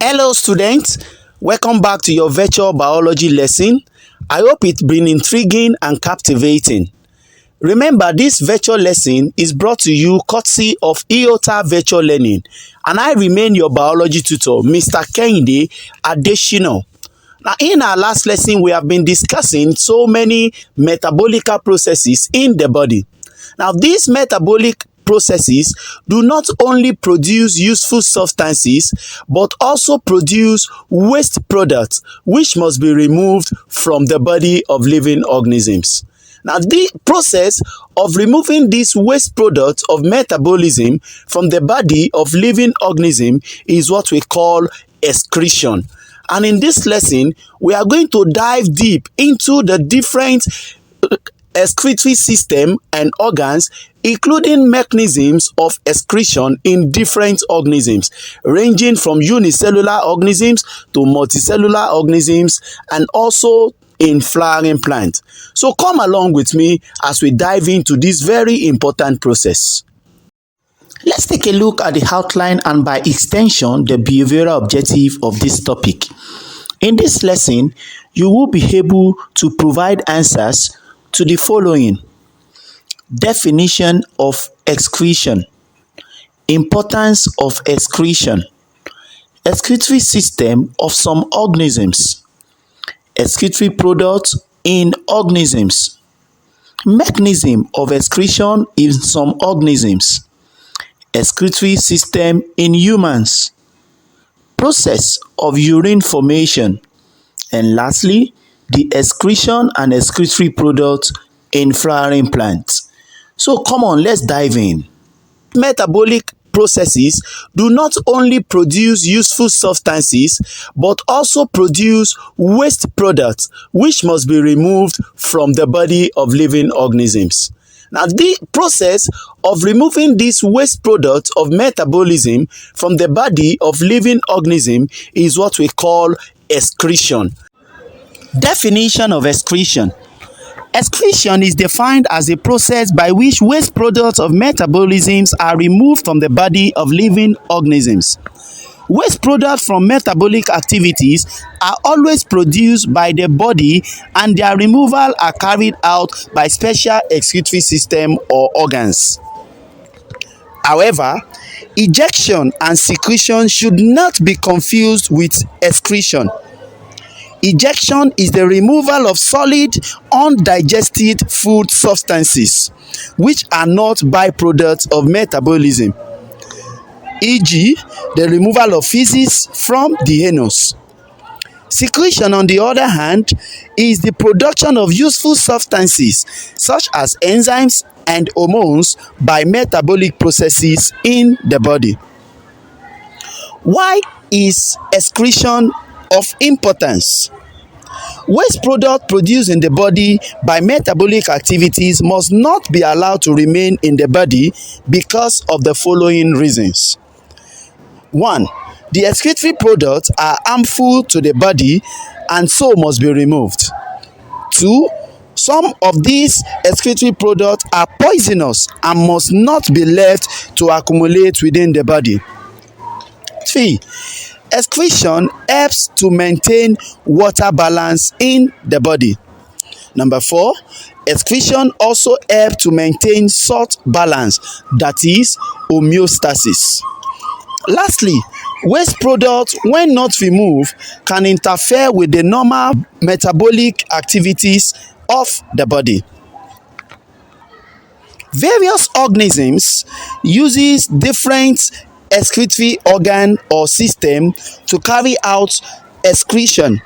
Hello students, welcome back to your virtual biology lesson. I hope it's been intriguing and captivating. Remember, this virtual lesson is brought to you courtesy of IOTA Virtual Learning, and I remain your biology tutor, Mr. Kehinde Adeshina. Now, in our last lesson, we have been discussing so many metabolic processes in the body. Now, these metabolic processes do not only produce useful substances but also produce waste products which must be removed from the body of living organisms. Now, the process of removing these waste products of metabolism from the body of living organism is what we call excretion. And in this lesson, we are going to dive deep into the different excretory system and organs, including mechanisms of excretion in different organisms, ranging from unicellular organisms to multicellular organisms and also in flowering plants. So come along with me as we dive into this very important process. Let's take a look at the outline and by extension the behavioral objective of this topic. In this lesson, you will be able to provide answers to the following: definition of excretion, importance of excretion, excretory system of some organisms, excretory products in organisms, mechanism of excretion in some organisms, excretory system in humans, process of urine formation, and lastly, the excretion and excretory products in flowering plants. So come on, let's dive in. Metabolic processes do not only produce useful substances but also produce waste products which must be removed from the body of living organisms. Now, the process of removing these waste products of metabolism from the body of living organism is what we call excretion. Definition of excretion. Excretion is defined as a process by which waste products of metabolisms are removed from the body of living organisms. Waste products from metabolic activities are always produced by the body, and their removal are carried out by special excretory system or organs. However, ejection and secretion should not be confused with excretion. Ejection is the removal of solid, undigested food substances which are not byproducts of metabolism, e.g., the removal of feces from the anus. Secretion, on the other hand, is the production of useful substances such as enzymes and hormones by metabolic processes in the body. Why is excretion of importance? Waste products produced in the body by metabolic activities must not be allowed to remain in the body because of the following reasons. 1. The excretory products are harmful to the body and so must be removed. 2. Some of these excretory products are poisonous and must not be left to accumulate within the body. 3. Excretion helps to maintain water balance in the body. Number 4, excretion also helps to maintain salt balance, that is, homeostasis. Lastly, waste products, when not removed, can interfere with the normal metabolic activities of the body. Various organisms uses different excretory organ or system to carry out excretion,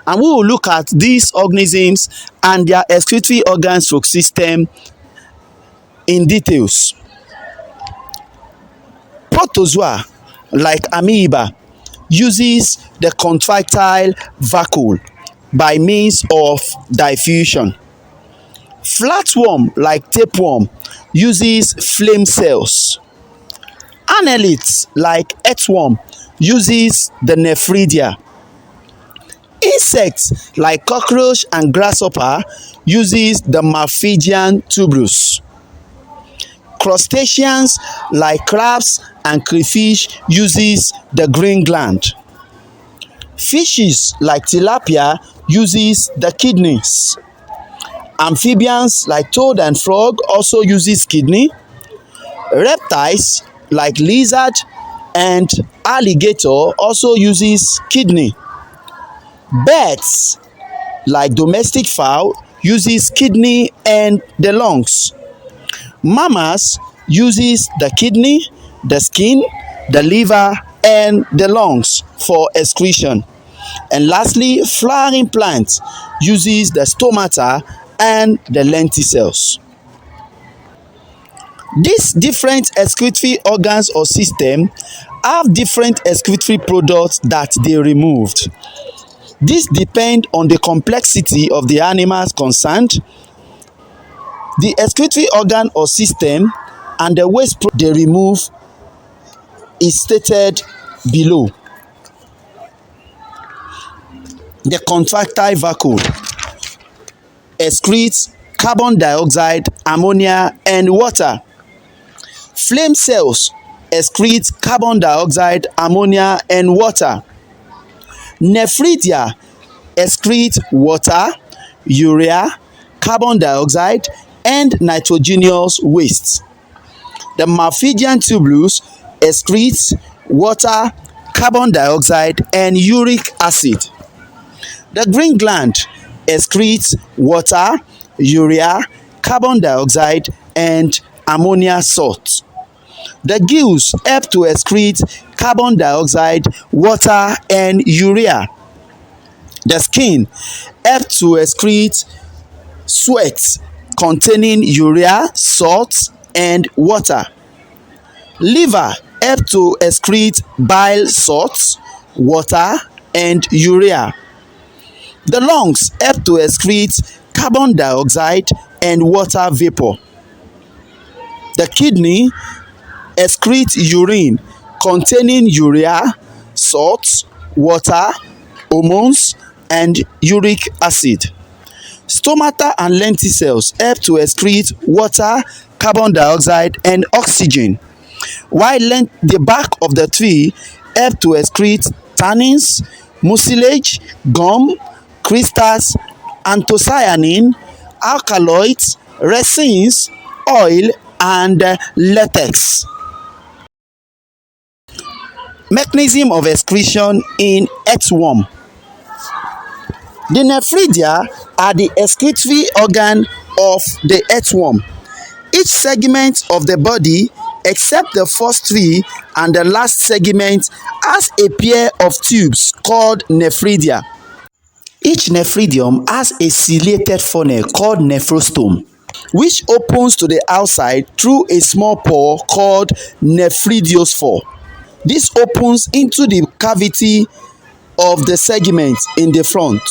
and we will look at these organisms and their excretory organs or system in details. Protozoa like amoeba uses the contractile vacuole by means of diffusion. Flatworm like tapeworm uses flame cells. Annelids like earthworm uses the nephridia. Insects like cockroach and grasshopper uses the malphigian tuberous. Crustaceans like crabs and crayfish uses the green gland. Fishes like tilapia uses the kidneys. Amphibians like toad and frog also uses kidney. Reptiles like lizard and alligator also uses kidney. Birds like domestic fowl uses kidney and the lungs. Mammals uses the kidney, the skin, the liver and the lungs for excretion. And lastly, flowering plants uses the stomata and the lenticels. These different excretory organs or system have different excretory products that they removed. This depend on the complexity of the animals concerned, the excretory organ or system and the waste they remove is stated below. The contractile vacuole excretes carbon dioxide, ammonia and water. Flame cells excrete carbon dioxide, ammonia and water. Nephridia excrete water, urea, carbon dioxide and nitrogenous waste. The Malpighian tubules excrete water, carbon dioxide and uric acid. The green gland excretes water, urea, carbon dioxide and ammonia salt. The gills help to excrete carbon dioxide, water and urea. The skin helps to excrete sweat containing urea, salt and water. Liver helps to excrete bile salts, water and urea. The lungs help to excrete carbon dioxide and water vapor. The kidney excrete urine containing urea, salt, water, hormones and uric acid. Stomata and lenticels help to excrete water, carbon dioxide and oxygen, while the back of the tree help to excrete tannins, mucilage, gum, crystals, anthocyanin, alkaloids, resins, oil and latex. Mechanism of excretion in earthworm. The nephridia are the excretory organ of the earthworm. Each segment of the body except the first three and the last segment has a pair of tubes called nephridia. Each nephridium has a ciliated funnel called nephrostome, which opens to the outside through a small pore called nephridiosphere. This opens into the cavity of the segment in the front.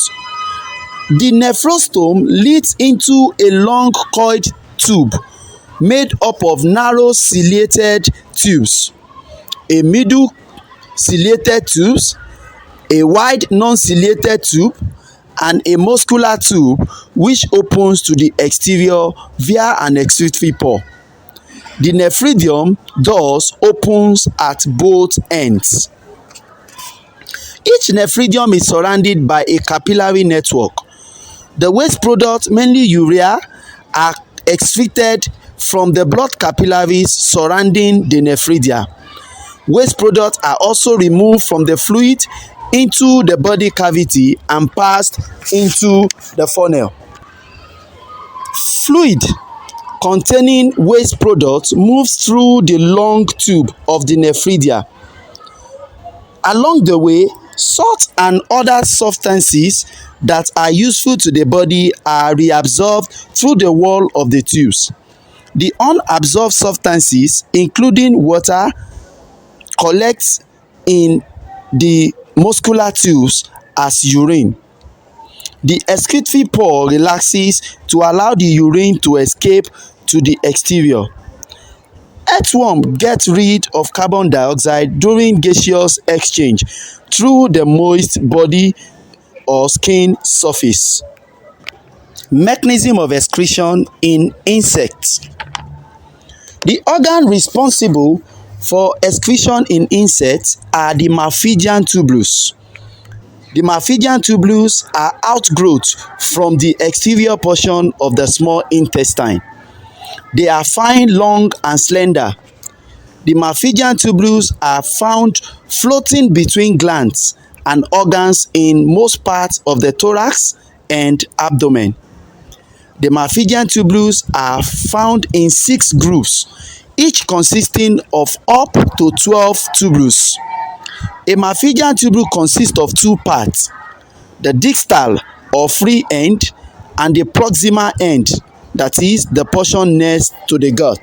The nephrostome leads into a long coiled tube made up of narrow ciliated tubes, a middle ciliated tubes, a wide non-ciliated tube, and a muscular tube which opens to the exterior via an excretory pore. The nephridium thus opens at both ends. Each nephridium is surrounded by a capillary network. The waste products, mainly urea, are excreted from the blood capillaries surrounding the nephridia. Waste products are also removed from the fluid into the body cavity and passed into the funnel. Fluid containing waste products moves through the long tube of the nephridia. Along the way, salt and other substances that are useful to the body are reabsorbed through the wall of the tubes. The unabsorbed substances, including water, collect in the muscular tubes as urine. The excretory pore relaxes to allow the urine to escape to the exterior. Earthworm gets rid of carbon dioxide during gaseous exchange through the moist body or skin surface. Mechanism of excretion in insects. The organ responsible for excretion in insects are the Malpighian tubules. The malphizian tubules are outgrowths from the exterior portion of the small intestine. They are fine, long, and slender. The malphizian tubules are found floating between glands and organs in most parts of the thorax and abdomen. The malphizian tubules are found in 6 groups, each consisting of up to 12 tubules. A malphizian tubule consists of 2 parts: the distal or free end and the proximal end, that is, the portion next to the gut.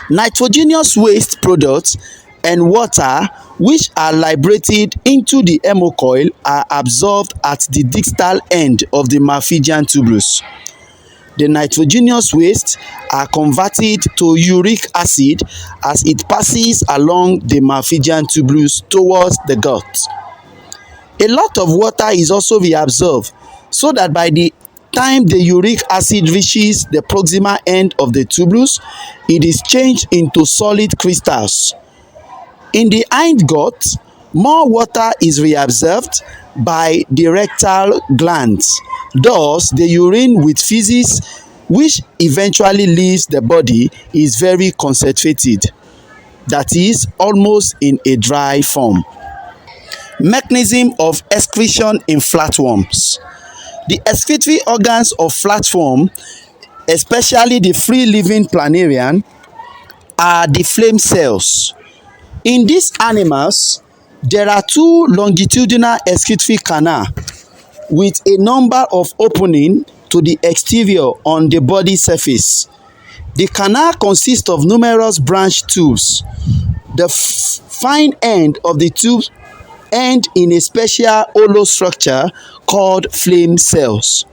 Nitrogenous waste products and water which are liberated into the hemocoel are absorbed at the distal end of the malphizian tubules. The nitrogenous wastes are converted to uric acid as it passes along the malphizian tubules towards the gut. A lot of water is also reabsorbed, so that by the time the uric acid reaches the proximal end of the tubules, it is changed into solid crystals. In the hindgut, more water is reabsorbed by the rectal glands. Thus, the urine with feces, which eventually leaves the body, is very concentrated, that is, almost in a dry form. Mechanism of excretion in flatworms. The excretory organs of flatworm, especially the free-living planarian, are the flame cells. In these animals, there are 2 longitudinal excretory canals with a number of openings to the exterior on the body surface. The canal consists of numerous branch tubes. The fine end of the tubes end in a special hollow structure called flame cells.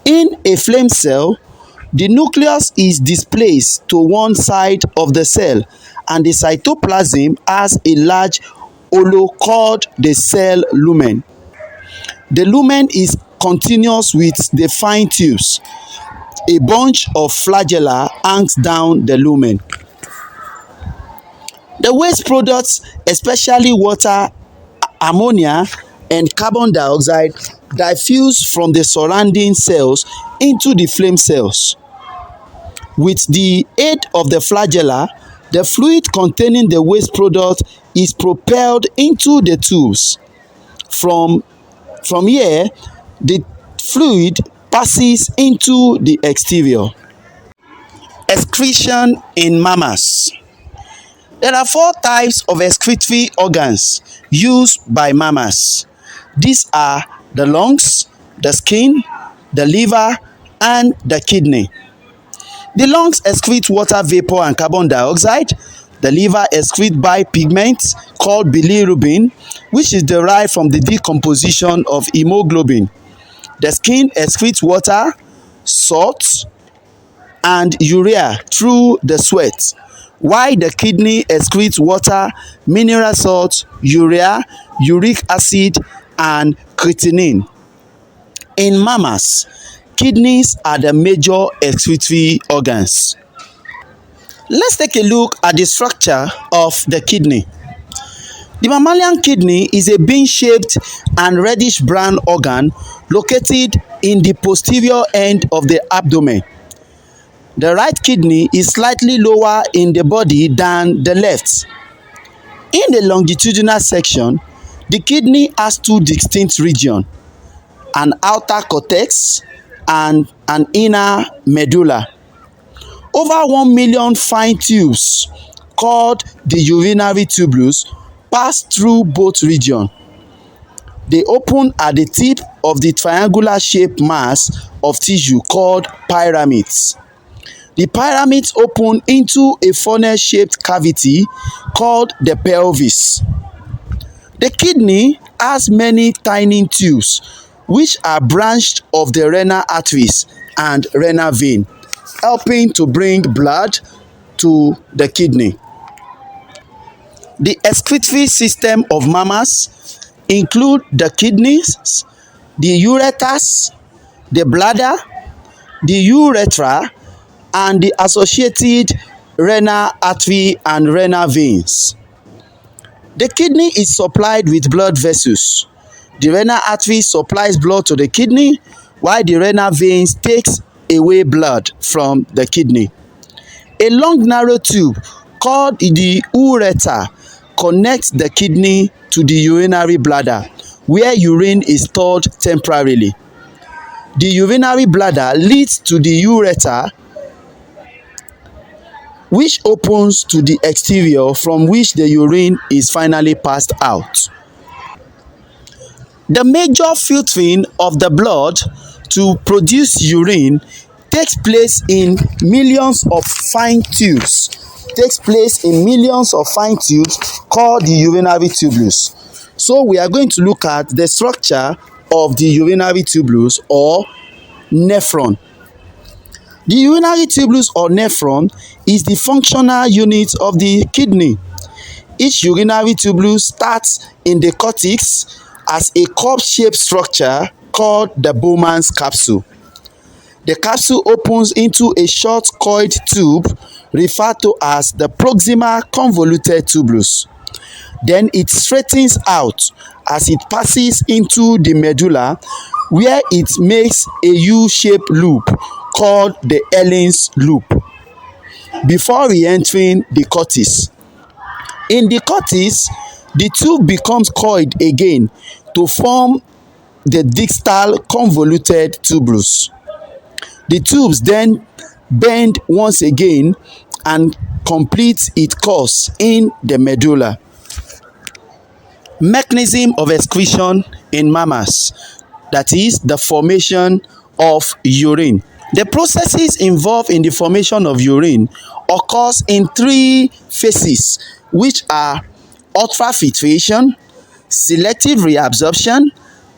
In a flame cell, the nucleus is displaced to one side of the cell, and the cytoplasm has a large hollow called the cell lumen. The lumen is continuous with the fine tubes. A bunch of flagella hangs down the lumen. The waste products, especially water, ammonia, and carbon dioxide, diffuse from the surrounding cells into the flame cells. With the aid of the flagella, the fluid containing the waste product is propelled into the tubes. From here, the fluid passes into the exterior. Excretion in mammals. There are 4 types of excretory organs used by mammals. These are the lungs, the skin, the liver, and the kidney. The lungs excrete water vapor and carbon dioxide. The liver excretes bipigments called bilirubin, which is derived from the decomposition of hemoglobin. The skin excretes water, salt, and urea through the sweat, while the kidney excretes water, mineral salt, urea, uric acid, and creatinine. In mammals, kidneys are the major excretory organs. Let's take a look at the structure of the kidney. The mammalian kidney is a bean-shaped and reddish-brown organ located in the posterior end of the abdomen. The right kidney is slightly lower in the body than the left. In the longitudinal section, the kidney has 2 distinct regions: an outer cortex and an inner medulla. Over 1 million fine tubes, called the urinary tubules, pass through both regions. They open at the tip of the triangular-shaped mass of tissue called pyramids. The pyramids open into a funnel-shaped cavity called the pelvis. The kidney has many tiny tubes which are branched of the renal arteries and renal vein, helping to bring blood to the kidney. The excretory system of mammals include the kidneys, the ureters, the bladder, the urethra, and the associated renal artery and renal veins. The kidney is supplied with blood vessels. The renal artery supplies blood to the kidney, while the renal veins takes away blood from the kidney. A long narrow tube called the ureter connects the kidney to the urinary bladder, where urine is stored temporarily. The urinary bladder leads to the ureter, which opens to the exterior, from which the urine is finally passed out. The major filtering of the blood to produce urine takes place in millions of fine tubes called the urinary tubules. So we are going to look at the structure of the urinary tubules or nephron. The urinary tubules or nephron is the functional unit of the kidney. Each urinary tubule starts in the cortex as a cup-shaped structure called the Bowman's capsule. The capsule opens into a short coiled tube referred to as the proximal convoluted tubulus. Then it straightens out as it passes into the medulla, where it makes a U-shaped loop called the Ellen's loop before re-entering the cortex. In the cortex, the tube becomes coiled again to form the distal convoluted tubulus. The tubes then bend once again and complete its course in the medulla. Mechanism of excretion in mammals, that is, the formation of urine. The processes involved in the formation of urine occurs in three phases, which are ultrafiltration, selective reabsorption,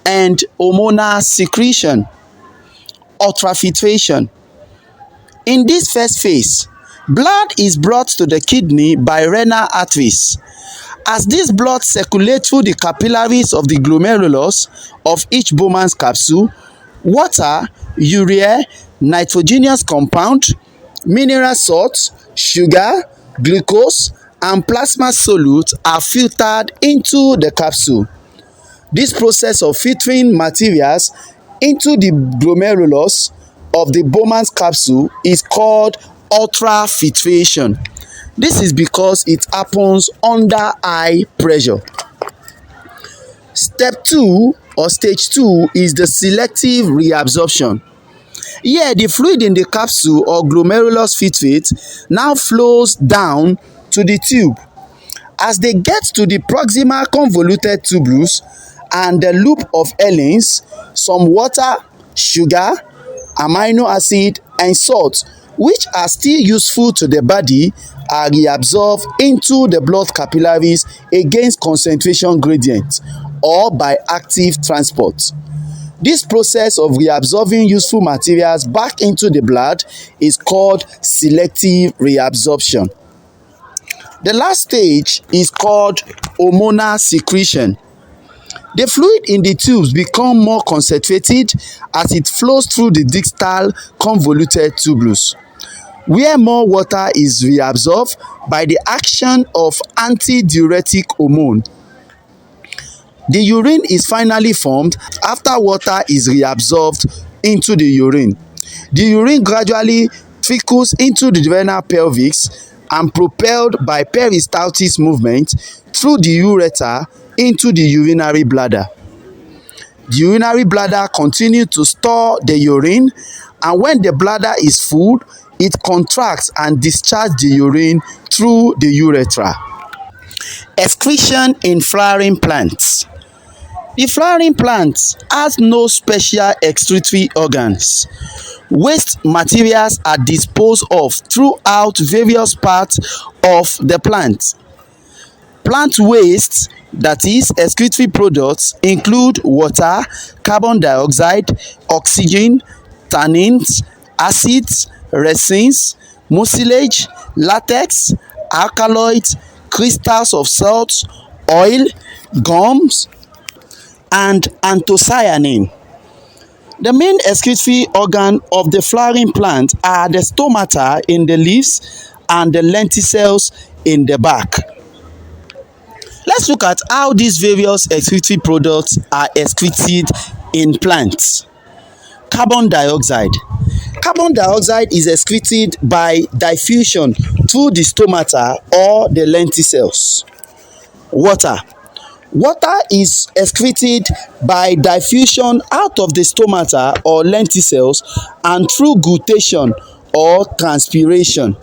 and hormonal secretion. Ultrafiltration. In this first phase, blood is brought to the kidney by renal arteries. As this blood circulates through the capillaries of the glomerulus of each Bowman's capsule, water, urea, nitrogenous compound, mineral salts, sugar, glucose, and plasma solutes are filtered into the capsule. This process of filtering materials into the glomerulus of the Bowman's capsule is called ultrafiltration. This is because it happens under high pressure. Step 2 or stage 2 is the selective reabsorption. Here, the fluid in the capsule or glomerulus filtrate now flows down to the tube. As they get to the proximal convoluted tubulus and the loop of Ellen's, some water, sugar, amino acid, and salt, which are still useful to the body, are reabsorbed into the blood capillaries against concentration gradient or by active transport. This process of reabsorbing useful materials back into the blood is called selective reabsorption. The last stage is called hormonal secretion. The fluid in the tubes becomes more concentrated as it flows through the distal convoluted tubulus, where more water is reabsorbed by the action of antidiuretic hormone. The urine is finally formed after water is reabsorbed into the urine. The urine gradually trickles into the renal pelvis and propelled by peristaltic movement through the ureter into the urinary bladder. The urinary bladder continues to store the urine, and when the bladder is full, it contracts and discharges the urine through the urethra. Excretion in flowering plants. The flowering plant has no special excretory organs. Waste materials are disposed of throughout various parts of the plant. Plant waste, that is, excretory products, include water, carbon dioxide, oxygen, tannins, acids, resins, mucilage, latex, alkaloids, crystals of salt, oil, gums, and anthocyanin. The main excretory organ of the flowering plant are the stomata in the leaves and the lenticels in the bark. Let's look at how these various excretory products are excreted in plants. Carbon dioxide. Carbon dioxide is excreted by diffusion through the stomata or the lenticels. Water. Water is excreted by diffusion out of the stomata or lenticels and through guttation or transpiration.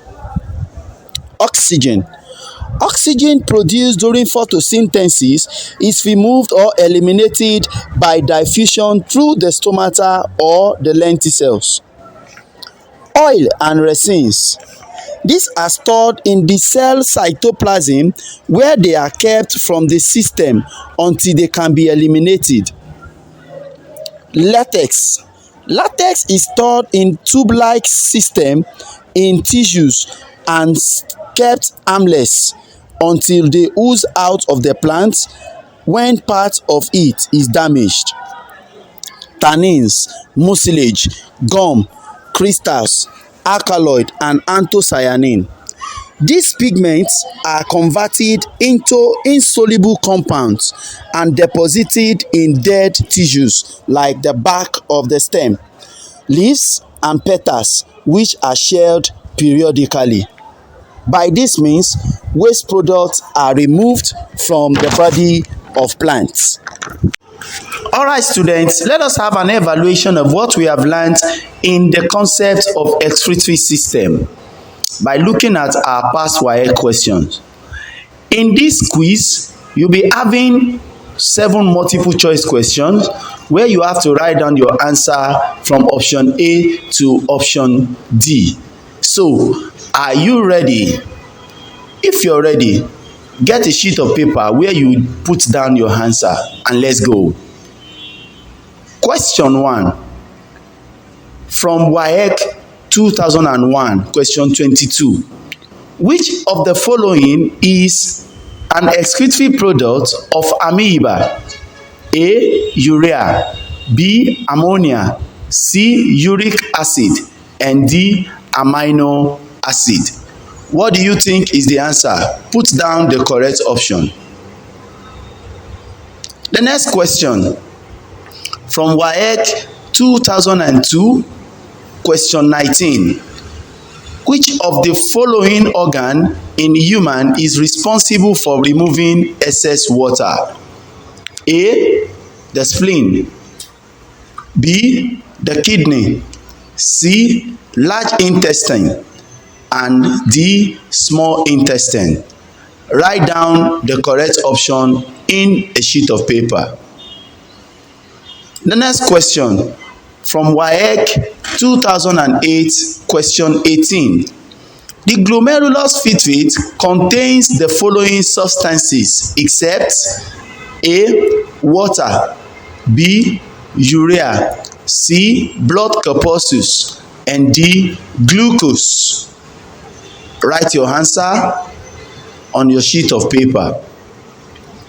Oxygen. Oxygen produced during photosynthesis is removed or eliminated by diffusion through the stomata or the lenticels. Oil and resins. These are stored in the cell cytoplasm where they are kept from the system until they can be eliminated. Latex. Latex is stored in tube-like system in tissues and kept harmless until they ooze out of the plant when part of it is damaged. Tannins, mucilage, gum, crystals, alkaloid and anthocyanin. These pigments are converted into insoluble compounds and deposited in dead tissues like the back of the stem, leaves and petals, which are shelled periodically. By this means, waste products are removed from the body of plants. Alright students, let us have an evaluation of what we have learned in the concept of excretory system by looking at our past WAEC questions. In this quiz, you'll be having 7 multiple choice questions where you have to write down your answer from option A to option D. So, are you ready? If you're ready, get a sheet of paper where you put down your answer and let's go. Question 1 from WAEC 2001, question 22. Which of the following is an excretory product of amoeba? A. Urea, B. Ammonia, C. Uric acid, and D. Amino acid. What do you think is the answer? Put down the correct option. The next question from WAEC 2002, question 19. Which of the following organ in human is responsible for removing excess water? A. The spleen, B. The kidney, C. Large intestine, and D. Small intestine. Write down the correct option in a sheet of paper. The next question from WAEC 2008, question 18. The glomerulus filtrate contains the following substances except A. Water, B. Urea, C. Blood corpuscles, and D. Glucose. Write your answer on your sheet of paper.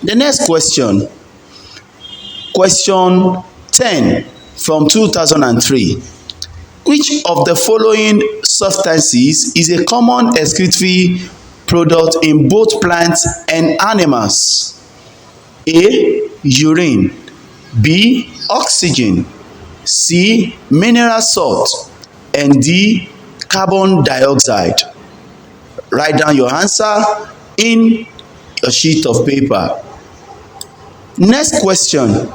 The next question, question 10 from 2003. Which of the following substances is a common excretory product in both plants and animals? A. Urine, B. Oxygen, C. Mineral salt, and D. Carbon dioxide. Write down your answer in a sheet of paper. Next question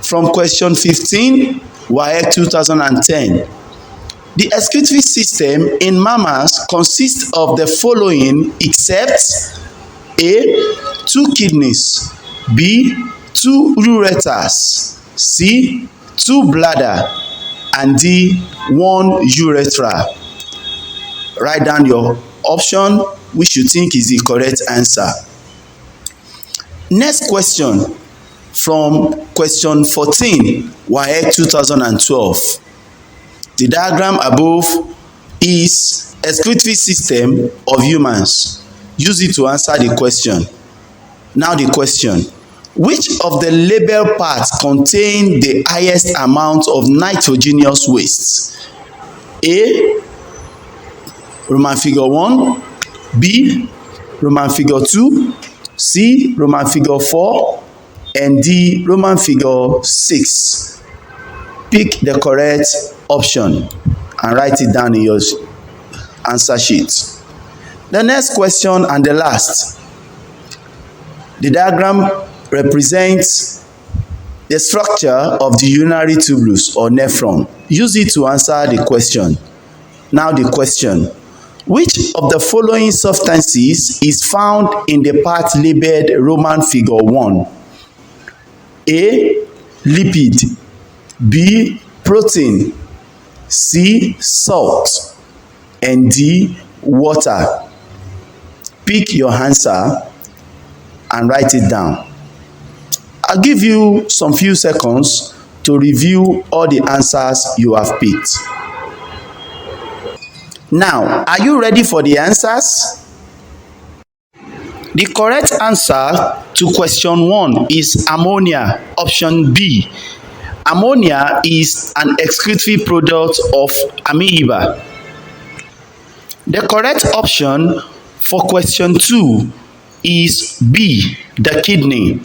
from question 15, WAEC 2010. The excretory system in mammals consists of the following except A. 2 kidneys, B. 2 ureters, C. 2 bladder, and D. 1 urethra. Write down your option which you think is the correct answer. Next question from question 14, WAEC 2012. The diagram above is excretory system of humans. Use it to answer the question. Now the question. Which of the labeled parts contain the highest amount of nitrogenous waste? A. Roman figure 1, B. Roman figure 2, C. Roman figure 4, and D. Roman figure 6. Pick the correct option and write it down in your answer sheet. The next question and the last. The diagram represents the structure of the urinary tubulus or nephron. Use it to answer the question. Now the question. Which of the following substances is found in the part labeled Roman figure 1? A. Lipid. B. Protein. C. Salt. And D. Water. Pick your answer and write it down. I'll give you some few seconds to review all the answers you have picked. Now, are you ready for the answers? The correct answer to question 1 is ammonia, option B. Ammonia is an excretory product of amoeba. The correct option for question 2 is B, the kidney.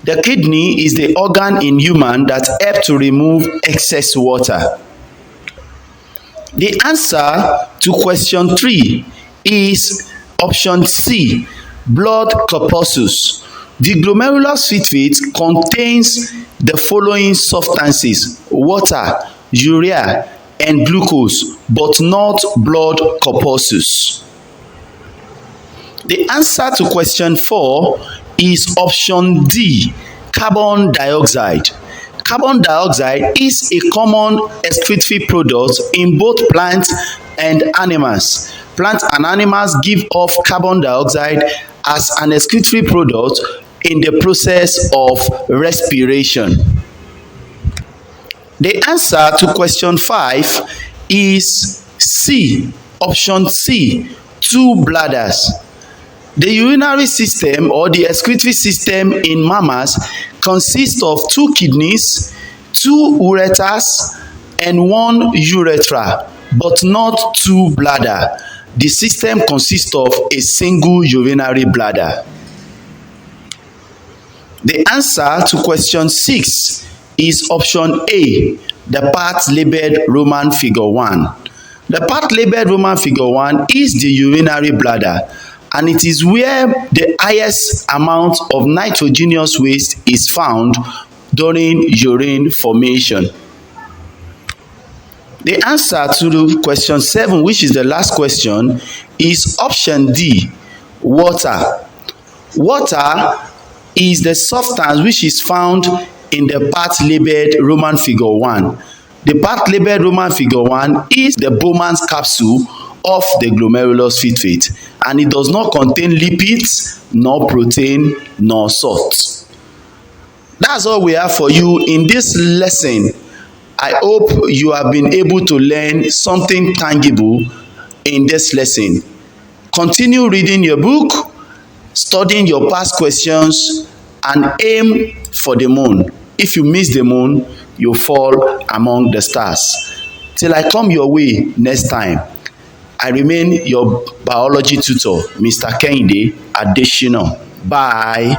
The kidney is the organ in human that helps to remove excess water. The answer to question 3 is option C, blood corpuscles. The glomerulus filtrate contains the following substances: water, urea, and glucose, but not blood corpuscles. The answer to question 4 is option D, carbon dioxide. Carbon dioxide is a common excretory product in both plants and animals. Plants and animals give off carbon dioxide as an excretory product in the process of respiration. The answer to question 5 is C, option C, 2 bladders. The urinary system or the excretory system in mammals consists of 2 kidneys, 2 ureters, and 1 urethra, but not 2 bladder. The system consists of a single urinary bladder. The answer to question 6 is option A, the part labeled Roman figure 1. The part labeled Roman figure 1 is the urinary bladder, and it is where the highest amount of nitrogenous waste is found during urine formation. The answer to question 7, which is the last question, is option D, water. Water is the substance which is found in the part labeled Roman figure 1. The part labeled Roman figure 1 is the Bowman's capsule of the glomerulus filtrate, and it does not contain lipids, nor protein, nor salt. That's all we have for you in this lesson. I hope you have been able to learn something tangible in this lesson. Continue reading your book, studying your past questions, and aim for the moon. If you miss the moon, you fall among the stars. Till I come your way next time, I remain your biology tutor, Mr. Kehinde Adesina. Bye.